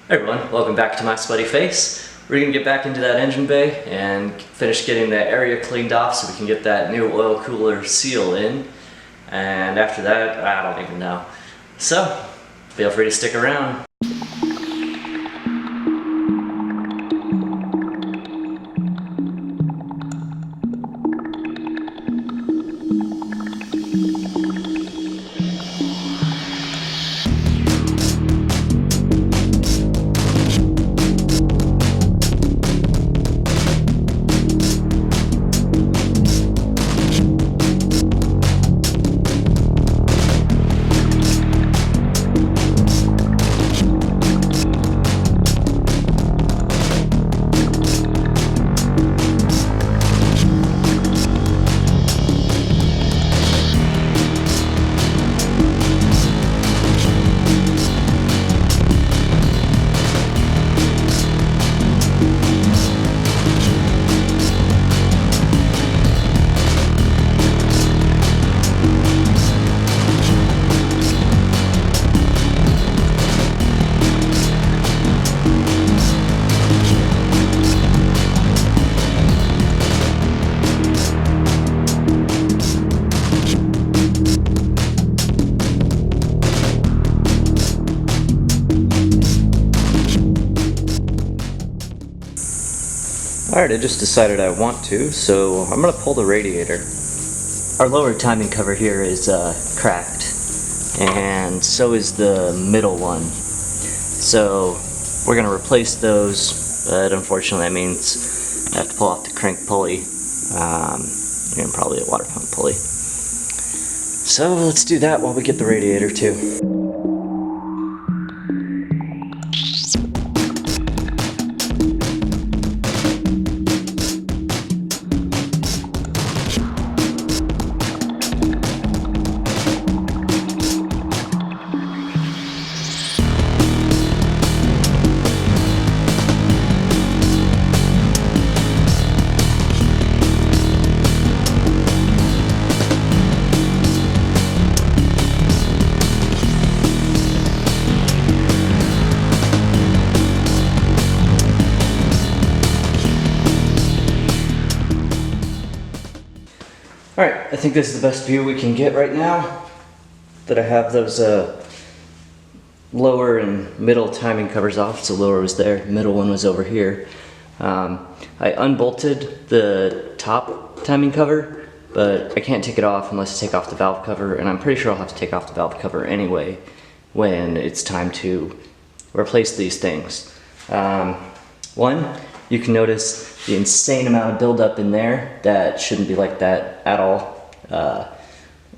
Hey everyone, welcome back to my sweaty face. We're going to get back into that engine bay and finish getting the area cleaned off so we can get that new oil cooler seal in. And after that, I don't even know. So, feel free to stick around. Alright, I just decided I want to, so I'm going to pull the radiator. Our lower timing cover here is cracked, and so is the middle one. So we're going to replace those, but unfortunately that means I have to pull off the crank pulley, and probably a water pump pulley. So let's do that while we get the radiator too. Alright, I think this is the best view we can get right now, that I have those lower and middle timing covers off. So lower was there, middle one was over here. I unbolted the top timing cover, but I can't take it off unless I take off the valve cover, and I'm pretty sure I'll have to take off the valve cover anyway when it's time to replace these things. One, you can notice the insane amount of buildup in there that shouldn't be like that at all.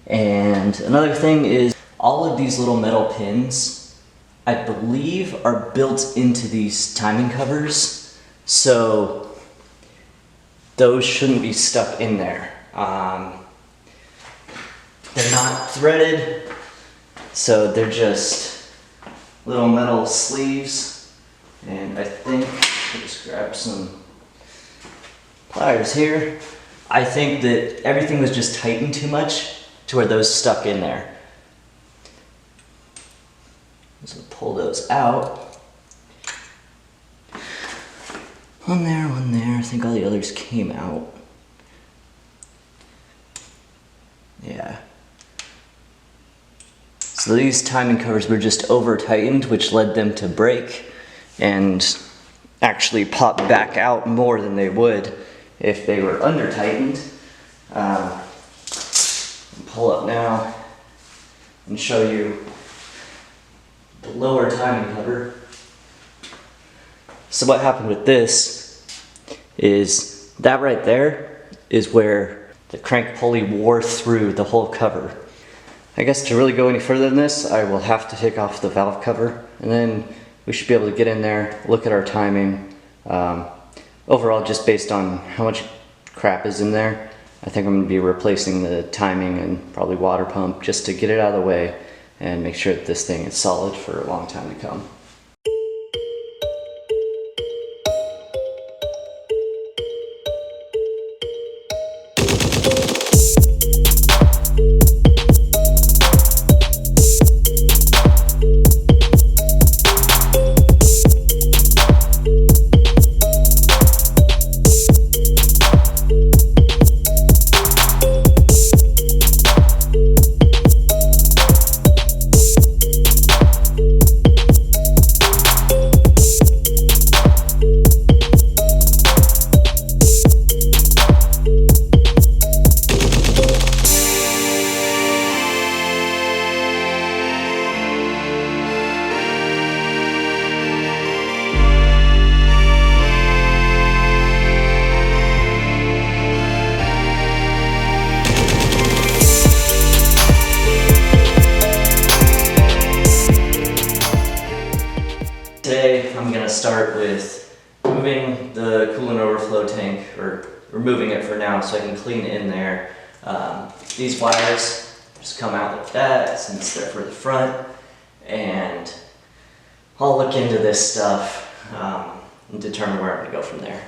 And another thing is all of these little metal pins, I believe, are built into these timing covers, so those shouldn't be stuck in there. They're not threaded, so they're just little metal sleeves, and I think I'll just grab some pliers here. I think that everything was just tightened too much to where those stuck in there. So pull those out. One there, one there. I think all the others came out. Yeah. So these timing covers were just over tightened, which led them to break and actually pop back out more than they would if they were under tightened. Pull up now and show you the lower timing cover. So what happened with this is that right there is where the crank pulley wore through the whole cover. I guess to really go any further than this, I will have to take off the valve cover, and then we should be able to get in there, look at our timing. Overall, just based on how much crap is in there, I think I'm going to be replacing the timing and probably water pump just to get it out of the way and make sure that this thing is solid for a long time to come. today I'm gonna start with moving the coolant overflow tank, or removing it for now so I can clean in there. These wires just come out like that since they're for the front, and I'll look into this stuff and determine where I'm gonna go from there.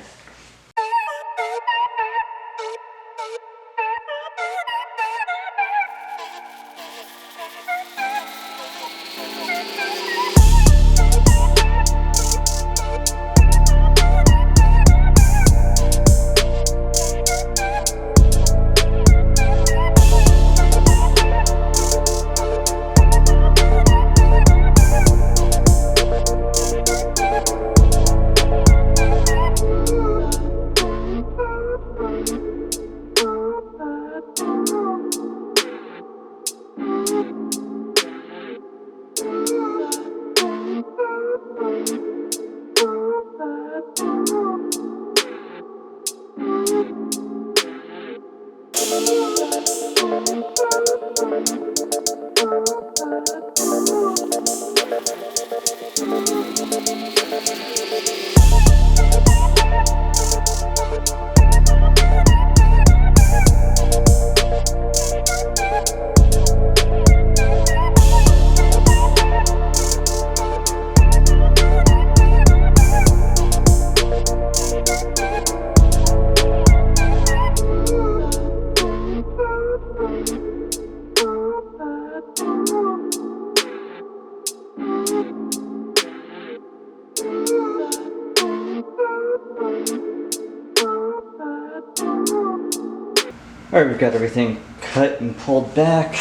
Alright, we've got everything cut and pulled back.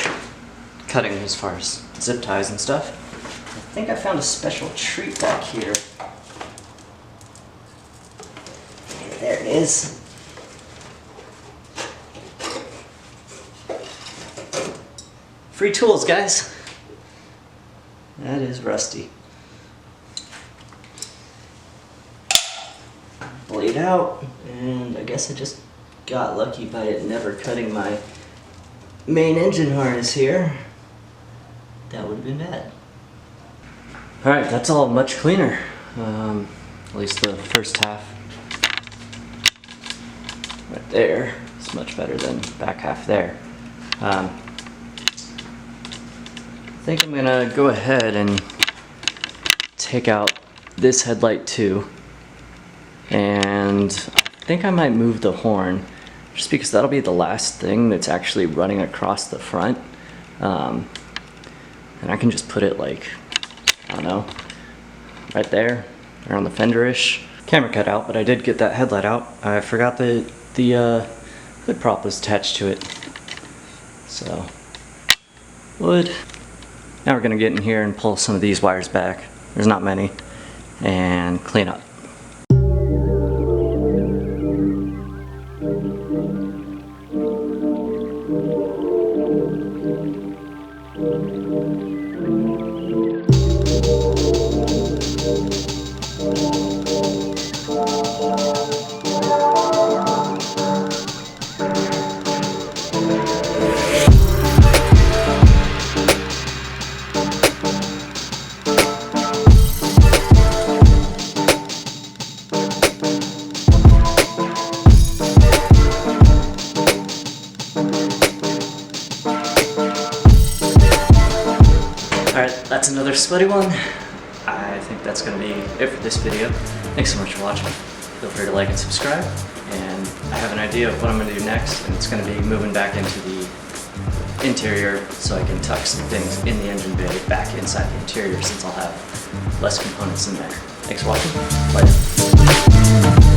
Cutting as far as zip ties and stuff. I think I found a special treat back here. There it is. Free tools, guys. That is rusty. Blade out, and I guess I just got lucky by it never cutting my main engine harness here. That would have been bad. Alright, that's all much cleaner. At least the first half. Right there. It's much better than back half there. I think I'm gonna go ahead and take out this headlight too. And I think I might move the horn, just because that'll be the last thing that's actually running across the front. And I can just put it like, I don't know, right there, around the fender-ish. Camera cut out, but I did get that headlight out. I forgot that the hood prop was attached to it. So, wood. Now we're gonna get in here and pull some of these wires back. There's not many. And clean up. Alright, that's another sweaty one. I think that's going to be it for this video. Thanks so much for watching. Feel free to like and subscribe. And I have an idea of what I'm going to do next, and it's going to be moving back into the interior so I can tuck some things in the engine bay back inside the interior, since I'll have less components in there. Thanks for watching. Bye.